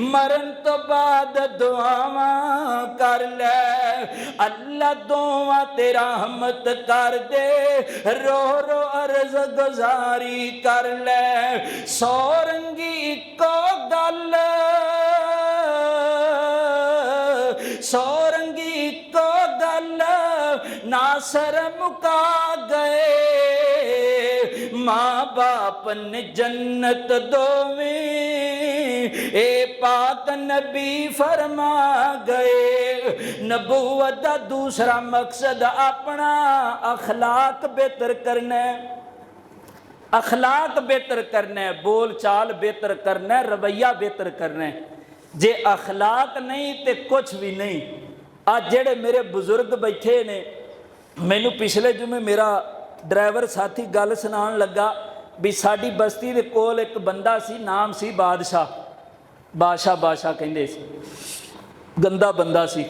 मरन तो बाद दुआवां कर ले। अल्लाह दुआ ते रहमत कर दे, रो रो अर्ज गुजारी कर ले। सौ रंगी इको गल, सौ रंगी इको गल, नासर मुका गए। माँ बाप ने जन्नत दोवें, ए पाक नबी फरमा गए। नबूवत दा दूसरा मकसद अपना अखलाक बेहतर करना है, अखलाक बेहतर करना है, बोल चाल बेहतर करना है, रवैया बेहतर करना है। जे अखलाक नहीं तो कुछ भी नहीं। आज जेड़े मेरे बुजुर्ग बैठे ने, मैनू पिछले जुमे मेरा ड्राइवर साथी गल सुनान लगा भी साड़ी बस्ती दे कोल एक बंदा सी, नाम सी बादशाह, बादशाह बादशाह कहंदे सी, गंदा बंदा सी।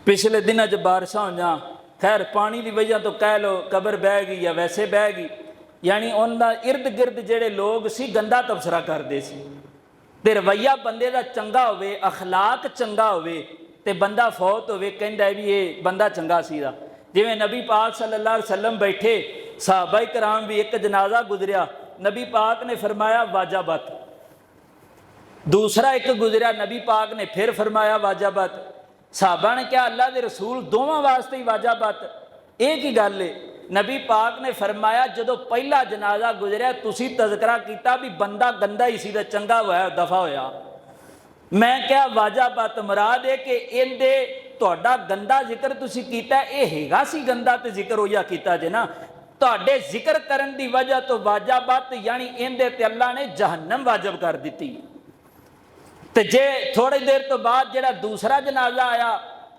पिछले दिनों च बारिशां होईयां, खैर पानी की वजह तो कह लो कबर बह गई या वैसे बह गई, यानी उनका इर्द गिर्द जेड़े लोग सी गंदा तबसरा करते सी। ते रवैया बंदे दा चंगा होवे, अखलाक चंगा होवे ते बंदा फौत होवे, कहंदा है भी ये बंदा चंगा सीगा। जिवें नबी पाक सल्लल्लाहु अलैहि वसल्लम बैठे, सहाबाए कराम भी, एक जनाजा गुजरिया, नबी पाक ने फरमाया वाजाबत। दूसरा एक गुजरिया, नबी पाक ने फिर फरमाया वाजाबत। सहाबा ने कहा अल्लाह के रसूल दोवां वास्ते ही वाजाबत, एक ही गल है। नबी पाक ने फरमाया जदों पहला जनाजा गुजरिया तुसी तज़करा किया भी बंदा गंदा ही सी ते चंगा होया दफा होया। मैं क्या वाजाबत मुराद है कि इहदे तुहाडा गंदा जिक्र तुसी कीता, ये हैगा सी गंदा ते जिक्र होया कीता जे ना, तुहाडे जिक्र करन दी वजह तो वाजाबत, यानी इहदे ते अल्लाह ने जहन्नम वाजिब कर दी। ते जे थोड़ी देर तो बाद जेड़ा दूसरा जनाजा आया,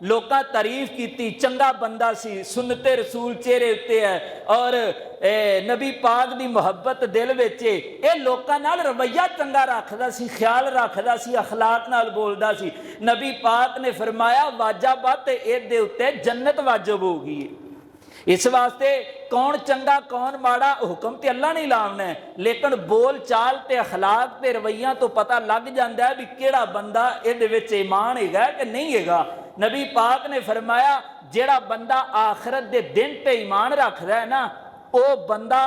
लोकां तारीफ की, चंगा बंदा सी, सुन्नते रसूल चेहरे उत्ते है और नबी पाक दी मुहब्बत दिल विच है, ये लोकां नाल रवैया चंगा रखदा सी, ख्याल रखदा सी, अखलाक नाल बोलदा सी। नबी पाक ने फरमाया वाजाबत इहदे उत्ते जन्नत वाजिब हो गई है। इस वास्ते कौन चंगा कौन माड़ा हुक्म तो अल्लाह नहीं लावना है, लेकिन बोल चाल ते अखलाक ते रवैया तो पता लग जाता है भी केड़ा बंदा इहदे विच ईमान हैगा कि नहीं हैगा। नबी पाक ने फरमाया जेड़ा बंदा आखिरत दे दिन ते ईमान रखदा है ना, वो बंदा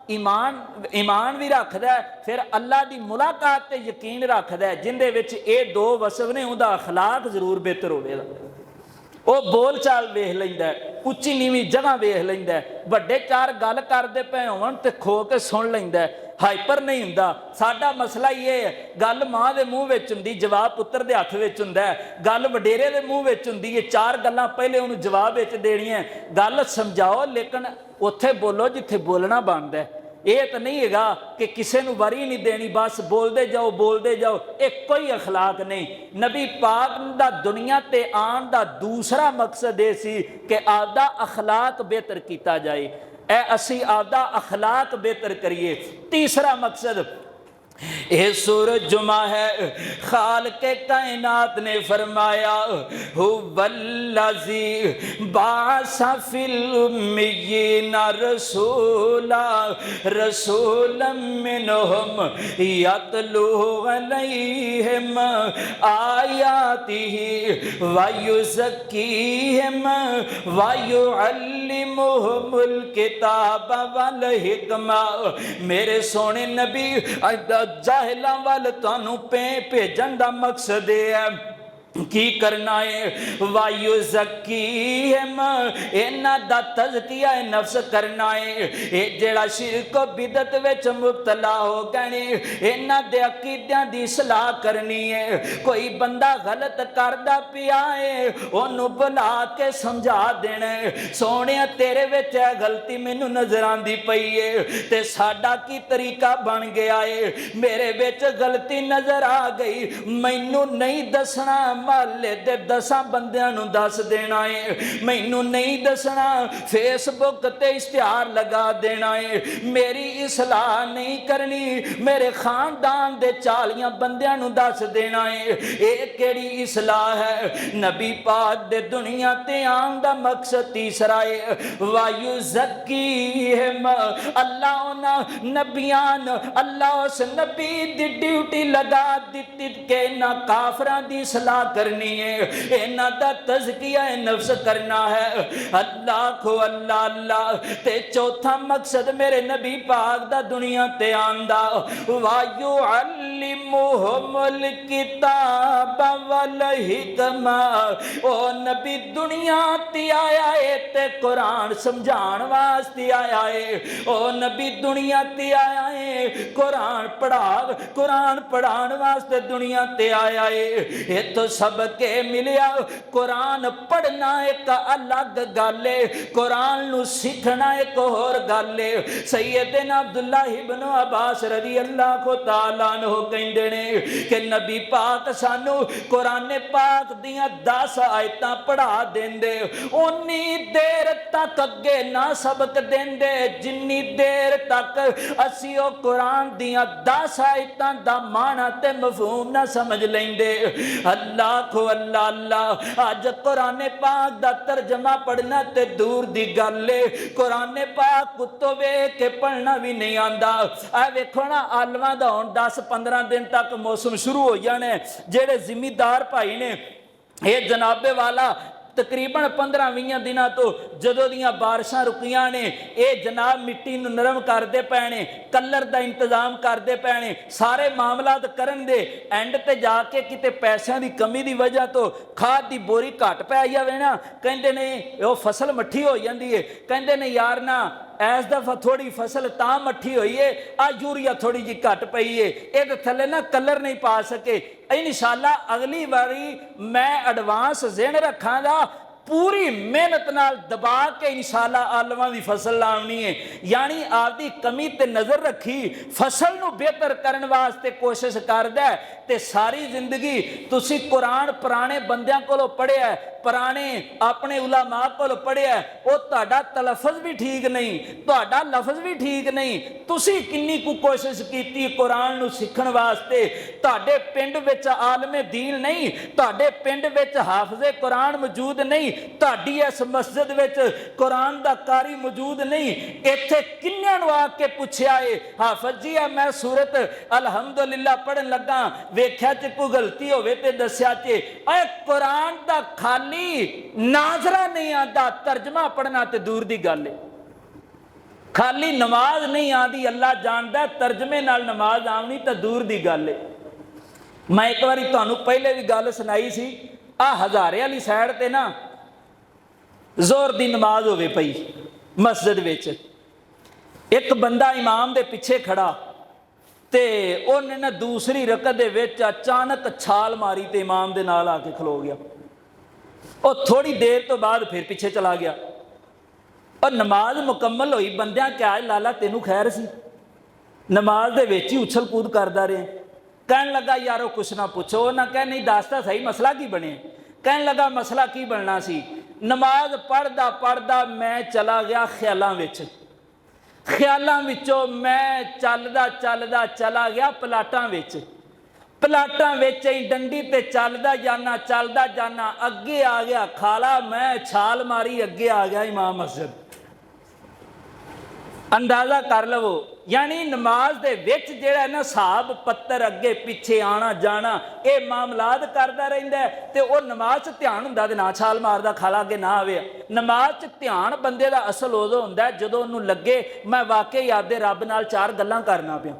ईमान भी रखदा है, फिर अल्लाह की मुलाकात ते यकीन रखदा है, जिंदे विच ये दो वसफ ने, उहदा अखलाक जरूर बेहतर होवेगा। वो बोल चाल वेख लैंदा, उच्ची नीवीं जगह वेख लैंदा, वड्डे चार गल करदे पे होण ते खो के सुन लैंदा, हाइपर नहीं हुंदा। साडा मसला ये है, गल मां दे मूँह विच हुंदी, जवाब पुत्र दे हत्थ विच हुंदा है, गल वडेरे दे मूँह विच हुंदी है, चार गल्लां पहले उहनूं जवाब विच देणीआं। गल समझाओ लेकिन उत्थे बोलो जिथे बोलना बनदा है। ये तो नहीं हैगा कि किसी को वारी नहीं देनी, बस बोलते जाओ, एक कोई अखलाक नहीं। नबी पाक दा दुनिया ते आन दा दूसरा मकसद ये सी कि आपदा अखलाक बेहतर किया जाए, ए असी आपदा अखलाक बेहतर करिए। तीसरा मकसद ये सूरज जुमा है, खाल के कायनात ने फरमाया हुवल्लज़ी बाअसा फिल उम्मिय्यीना रसूला रसूलन मिनहुम यतलू अलैहिम आयातिही व युज़क्कीहिम व युअल्लिमुहुमुल किताब वल हिकमा। मेरे सोने नबी जाहिलां वाल तुहानू भेजन दा मकसद है की करना है, वायु ज़कीहिम इन्हां दा तज़किया नफ्स करना है। ये जेड़ा शिरक बिदत विच मुब्तला हो गए, इन्हां दे अकीदियां दी सलाह करनी है। कोई बंदा गलत करदा पिया है, ओनू बुला के समझा देना है, सोहणिया तेरे विच है गलती मैनू नजर आंदी पई है, ते साडा की तरीका बन गया है, मेरे विच गलती नजर आ गई, मैनू नहीं दसना, महल्ले दे 10 बंदियां नूं दस देना है, मैनू नहीं दसना, फेसबुक ते इश्तिहार लगा देना है, मेरी इसलाह नहीं करनी, मेरे खानदान दे 40 बंदियां नूं दस देना है। ये केड़ी इसलाह है? नबी पाक दे दुनिया ते आन दा मकसद तीसरा है, वायु ज़क्कीहिम, अल्लाह उन्हां नबियान, अल्लाह उस नबी दी ड्यूटी लगा दित्ती कि ना काफरां दी सलाह करनी है, इन्हां दा तज़किया नफ्स करना है। अल्लाह को अल्लाह अल्लाह ते चौथा मकसद मेरे नबी पाक दा दुनिया ते आंदा, वायु अल्लिमुहुमुल किताब वल हिकमा, ओ नबी दुनिया ते आया है ते कुरान समझाण वास्ते आया है, ओ नबी दुनिया ते आया है कुरान पढ़ाण वास्ते दुनिया ते आया है। इत्थों सबके मिलिया कुरान पढ़ना एक अलग गल है, कुरान नू सीखना एक होर गल है। सैयदना अब्दुल्ला इब्न अब्बास रज़ी अल्लाह तआला अन्हु कहंदे ने कि नबी पाक सानू कुरान पाक दियां 10 आयतां पढ़ा देंदे, उन्नी देर तक अगे ना सबक देंदे जिन्नी देर तक असी ओ कुरान दियां 10 आयतां दा माना ते मफहूम ना समझ लेंदे। अल्लाह को अल्लाह अल्लाह, अज कुरान पाक दा तर्जमा पढ़ना ते दूर दी गल है, कुरान पाक कुत्तो वेख के पढ़ना भी नहीं आंदा। आ वेखो ना आलमा दा हुण 10-15 दिन तक मौसम शुरू हो जाने, जेड़े जिमीदार भाई ने ये जनाबे वाला तकरीबन 15-20 दिनों तो जदों दियां बारिशां रुकियां ने, ये जनाब मिट्टी नूं नरम करते पे ने, कलर का इंतजाम करते पे ने, सारे मामलात करन दे एंड ते जाके किते पैसों की कमी की वजह तो खाद की बोरी घट पै जाए ना, कहते ने वो फसल मट्ठी हो जाती है, कहते ने यार ना इस दफा थोड़ी फसल तां मट्ठी हुई है, आ यूरिया थोड़ी जी घट पई है, ये थले ना कलर नहीं पा सके, इंशाअल्लाह अगली बारी मैं एडवांस ज़हन रखांगा, पूरी मेहनत नाल दबा के इंशाअल्लाह आलमा की फसल लावनी है। यानी आपकी कमी ते नज़र रखी, फसल नूं बेहतर करने वास्ते कोशिश करदा है, ते सारी जिंदगी तुसी कुरान पुराने बंदियां कोलों पढ़िया, पुराने अपने उलमा कोलों पढ़िया, वो तुहाडा तलफज भी ठीक नहीं, तुहाडा लफज भी ठीक नहीं, तुसी किन्नी कु कोशिश कीती कुरान नूं सीखण वास्ते। तुहाडे पिंड विच आलमे दीन नहीं, तुहाडे पिंड विच हाफिज़े कुरान मौजूद नहीं, तुहाडी इस मस्जिद विच कुरान दा कारी मौजूद नहीं, इत्थे किन्नियां नूं आके पुछया है हाफिज़ जी मैं सूरत अलहमदुलिल्लाह पढ़न लगा, वेख्या च कोई गलती होवे ते दस्या च, ऐ कुरान दा खाली नाजरा नहीं आता, तर्जमा पढ़ना ते दूर दी गल है, खाली नमाज नहीं आती, अल्लाह जानदा तर्जमे नाल नमाज आवनी तो दूर दी गल है। मैं एक बारी तुहानू पहले भी गल सुनाई सी, आ हज़ारे वाली साइड ते ना जोर दी नमाज होवे पई मस्जिद विच, एक बंदा इमाम दे पिछे खड़ा ते उन्हें ना दूसरी रकत दे विच अचानक छाल मारी ते इमाम दे नाल आके खलो गया, और थोड़ी देर तो बाद फिर पिछे चला गया, और नमाज मुकम्मल हुई, बंदियां क्या लाला तेनू खैर सी, नमाज दे विच ही उछल कूद करदा रहे, कहन लगा यारो कुछ ना पूछो, ना कह नहीं दसदा सही मसला की बने, कहन लगा मसला की बनना सी, नमाज पढ़दा पढ़दा मैं चला गया ख्यालों विच, ख्यालों विचों मैं चलदा चलदा चला गया पलाटां विच, पलाटां विच ही डंडी ते चलदा जाना अगे आ गया खाला, मैं छाल मारी अगे आ गया इमाम मस्जिद। अंदाजा कर लवो, यानी नमाज दे विच जिहड़ा ना साहब पत्तर अगे पिछे आना जाना ये मामलात करदा रहिंदा है, ते वो नमाज च ध्यान हुंदा ते ना छाल मारदा खाला अगे ना आवे। नमाज च ध्यान बंदे दा असल उदों हुंदा है जदों उहनूं लगे मैं वाकई आपदे रब नाल 4 गल्लां करना पिया।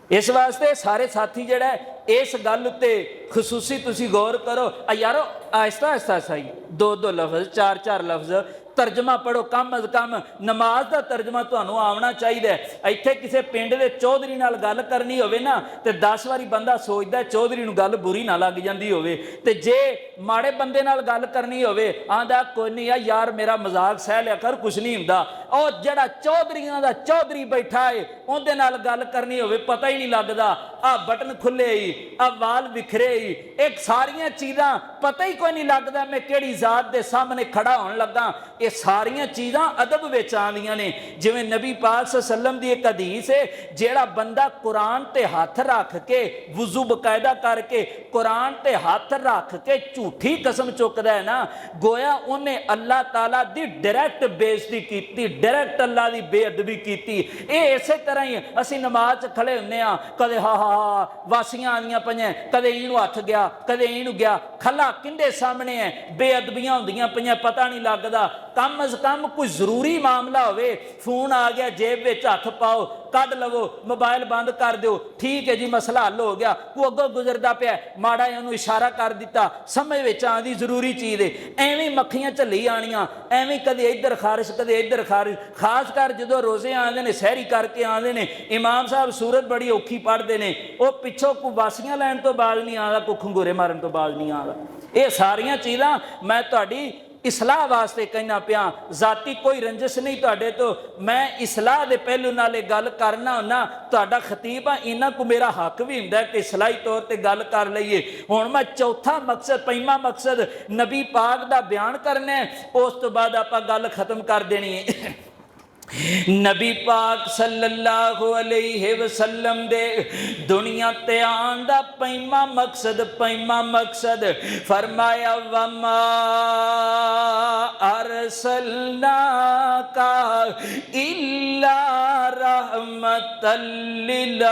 इस वास्ते सारे साथी जिहड़ा इस गल उत्ते खसूसी तुसी गौर करो, यारो आहिस्ता आहिस्ता सही 2-2 लफ्ज़ 4-4 लफ्ज़ तर्जमा पढ़ो, कम अज कम नमाज का तर्जमा तुहानू आना चाहिए। इत्थे किसी पिंड के चौधरी नाल गल करनी होवे ना तो 10 वारी बंदा सोचता चौधरी नूं गल बुरी ना लग जाती होवे, ते जे माड़े बंदे नाल गल करनी होवे आंदा कोई नहीं यार मेरा मजाक सह लिया कर, कुछ नहीं हुंदा। और जिहड़ा चौधरियां दा चौधरी बैठा है उहदे नाल गल करनी होवे पता ही नहीं लगता, आ बटन खुले ही, आ वाल विखरे ही, एक सारियां चीज़ां पता ही कोई नहीं लगता मैं किहड़ी जात दे सामने खड़ा होण लगा। ये सारियां चीज़ां अदब विच आंदियां ने। जिवें नबी पाक सल्लम दी एक हदीस है, जिहड़ा बंदा कुरान ते हाथ रख के वुजू बकायदा करके कुरान ते हाथ रख के झूठी कसम चुकदा है ना, गोया उन्हें अल्लाह ताला दी डायरैक्ट बेइज्जती कीती, डायरैक्ट अल्लाह दी बेअदबी कीती। ये इसे तरह ही असीं नमाज खड़े हुंदे आ, कदे हा हा हा वासियां आंदियां पईआं, कदे इहनूं हथ गया कदे इहनूं गया, खला किंदे सामने है, बेअदबियां हुंदियां पईआं पता नहीं लगदा। कम अज कम कोई जरूरी मामला होवे, फोन आ गया जेब विच हथ पाओ, कढ लवो, मोबाइल बंद कर दो, ठीक है जी मसला हल हो गया। कोई अगों गुजरदा पिया माड़ा उन्होंने इशारा कर दिता, समझ विच आंदी जरूरी चीज़ है, एवें मक्खियां झली आनियां, एवें कदे इधर खारिश कदे इधर खारिश। खास कर जो रोजे आते हैं सहरी करके आते हैं, इमाम साहब सूरत बड़ी औखी पढ़ते हैं, वो पिछों कोई वासियां लैन तो बाद नहीं आता, कोई खंगूरे मारन तो बाद नहीं आता। ये सारियां चीज़ां मैं तुहाडी इसलाह वास्ते कहना पिया, जाती कोई रंजिश नहीं तुहाडे तो, मैं इसलाह दे पहलू नाले गल करना हुन्ना। तुहाडा खतीब आ, इन्हां को मेरा हक भी हुंदा कि इसलाही तौर पर गल कर लईए। हुण मैं चौथा मकसद, पंजवां मकसद नबी पाक दा बयान करना है, उस तो बाद आपां गल खत्म कर देनी है। नबी पाक सल्लल्लाहु अलैहि वसल्लम दे दुनिया ते आन दा पंजवां मकसद फरमाया वमा अरसलनाका इल्ला रहमतल लिल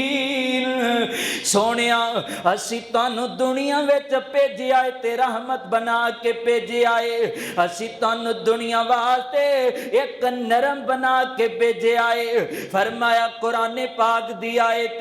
आलमीन। सोनिया असी तुहानू दुनिया विच भेजिया है ते रहमत बना के भेजिया है, असी तुहानू दुनिया वास्ते एक नरम बना के भेजिया है। फरमाया कुरान पाक दी आयत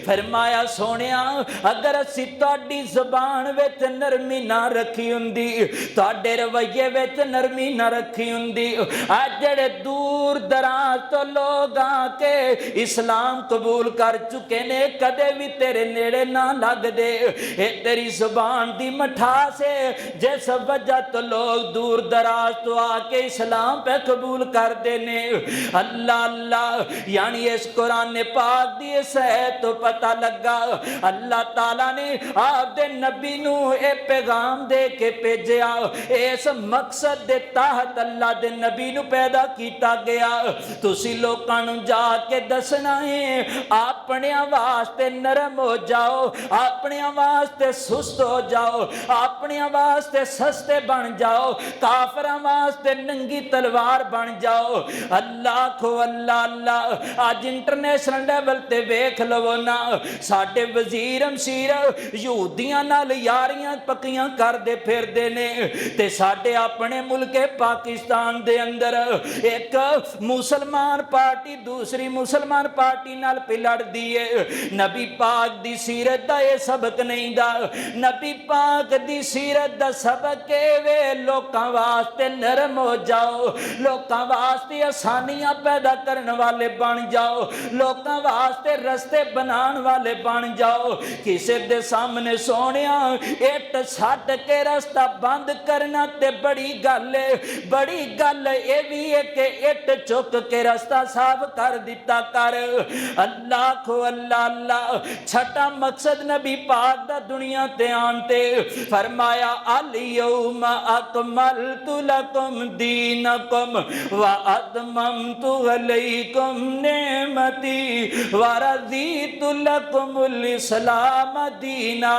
फरमाया सोनिया अगर असी तुहाडी ज़बान विच नरमी ना रखी हुंदी, तुहाडे रवैये विच नरमी ना रखी हुंदी, अज जेड़े दूर दराज तो लोग आके इस्लाम कबूल कर चुके ने कदे भी तेरे नेड़े ना लग दे। ए तेरी जुबान दी मठास है जिस वजह तो लोग दूर दराज तो आके इस्लाम पे कबूल कर देने। अल्लाह अल्लाह यानी इस कुरान पाक दी सह तो पता लगा अल्लाह ताला ने आप दे नबी नू ए पैगाम दे के भेजा, इस मकसद दे तहत अल्लाह दे नबी नू पैदा किया गया। तुसी लोकां नू जाके दसना है अपने वास्ते नरम हो जाओ, अपने वास्ते सुस्त हो जाओ, अपने वास्ते सस्ते बन जाओ, काफिरां वास्ते नंगी तलवार बन जाओ। अल्लाह को अल्लाह अल्लाह आज इंटरनेशनल लेवल ते वेख लवो ना साडे वजीर मशीर यहूदियां नाल यारियां पक्कियां करदे फिरदे ने ते साडे अपने मुल्क पाकिस्तान दे अंदर एक मुसलमान पार्टी दूसरी मुसलमान पार्टी नाल लड़दी है। नबी पाक दी सीरत दा ये सबक नहीं दा, नबी पाक दी सीरत दा सबक वे लोकां वास्ते नरम हो जाओ, लोकां वास्ते आसानियां पैदा करने वाले बन जाओ, लोकां वास्ते रस्ते बनाने वाले बन जाओ। किसी दे सामने सोनिया इट सट के रास्ता बंद करना ते बड़ी गल है, बड़ी गल ये भी है कि इट चुक के रास्ता साफ कर दिता कर। अल्लाह को अल्लाह अल्लाह छठा मकसद नबी पाक दा दुनिया ते आनते फरमाया अल-यौमा अकमलतु लकुम दीनकुम व अतममतु अलैकुम नेमती व रज़ीतु लकुमुल इस्लाम दीना।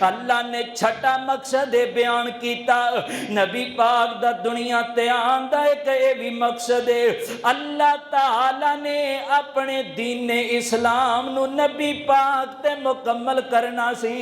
अल्लाह ने छठा मकसद बयान किया नबी पाक दा दुनिया ते आन दा एक ये भी मकसद है अल्लाह ताला ने अपने दीन इस्लाम नू नबी पाक ते मुकम्मल करना सी।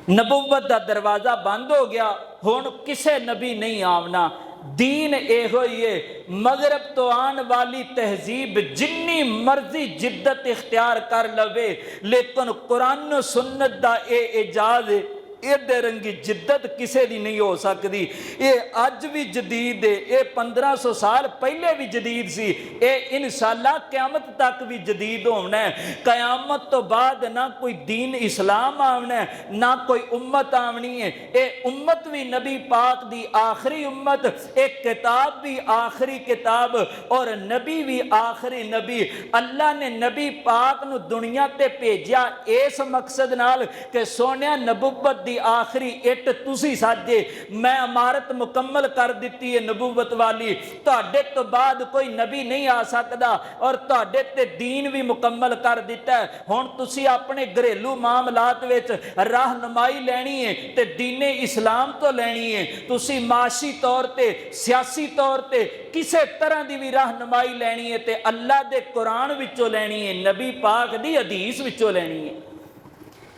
नबुव्वत दा दरवाजा बंद हो गया, हुण किसे नबी नहीं आवना। दीन एहो ही है। मगरब तो आन वाली तहजीब जिन्नी मर्जी जिद्दत इख्तियार कर लवे, लेकिन कुरान सुन्नत दा ए एजाज एडे रंगी जिद्दत किसी की नहीं हो सकती। ये अज भी जदीद है, ये 1500 साल पहले भी जदीद सी, ये इंशाअल्लाह क़यामत तक भी जदीद होना है। क़यामत तो बाद ना कोई दीन इस्लाम आवना है, ना कोई उम्मत आवनी है। ये उम्मत भी नबी पाक दी आखिरी उम्मत, एक किताब भी आखिरी किताब और नबी भी आखिरी नबी। अल्लाह ने नबी पाक नू दुनिया ते भेजा इस मकसद नाल कि सोनिया नबुव्वत आखिरी इट तुसी साजे, मैं इमारत मुकम्मल कर दी है नबूवत वाली, तुहाडे तो बाद कोई नबी नहीं आ सकता और तुहाडे ते दीन भी मुकम्मल कर दिता है। हुण तुसी अपने घरेलू मामलात विच रहनुमाई लैनी है ते दीने इस्लाम तो लैनी है। तुसी माशी तौर ते सियासी तौर ते किसी तरह की भी रहनुमाई लैनी है ते अल्लाह दे कुरान विचों लैनी है, नबी पाक दी हदीस विचों लैनी है।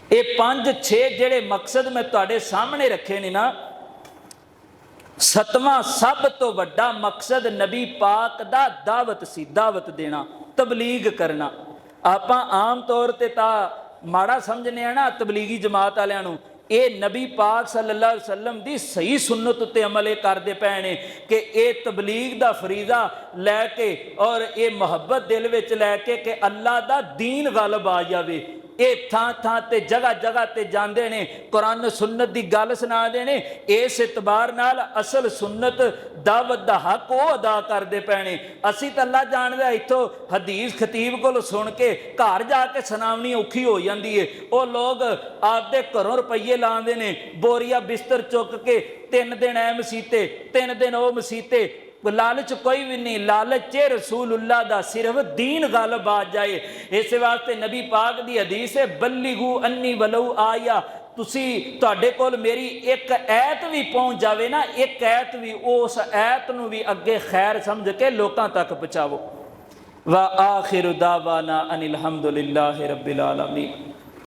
ये 5-6 जेड़े मकसद मैं तुहाडे सामने रखे ने ना, 7वां सब तो वड्डा मकसद नबी पाक दा दावत सी, दावत देना, तबलीग करना। आपां आम तौर ते तां माड़ा समझने आ ना तबलीगी जमात वालियां नूं, ये नबी पाक सल्लल्लाहु अलैहि वसल्लम दी सही सुन्नत उत्ते अमल करते पे ने कि ये तबलीग दा फरीदा लैके और ये मुहब्बत दिल विच लैके कि अल्लाह दा दीन गलब आ जावे। ये थां थां ते जगह जगह ते जांदे ने, कुरान सुन्नत दी गल सुनादे ने। इस इतबार नाल असल सुन्नत दावत दा हक वो अदा करते पे ने। असी तो अल्लाह जानदा इत्थों हदीस खतीब कोल सुन के घर जाके सुनावनी औखी हो जाती है। वो लोग आपदे घरों रुपये लाते ने, बोरिया बिस्तर चुक के 3 दिन ऐ मसीते 3 दिन वो मसीते, लालच कोई भी नहीं, लालच है रसूलुल्लाह दा, सिर्फ दीन गलब आ जाए। इस वास्ते नबी पाक दी हदीस है बल्लिगू अन्नी वलौ आया, तुसी तुहाडे कोल मेरी एक ऐत भी पहुँच जाए ना, एक ऐत भी, उस ऐत नूं भी अगे खैर समझ के लोकां तक पहुँचावो। व आखिर दावाना अनिल हम्दुलिल्लाहि रब्बिल आलमीन।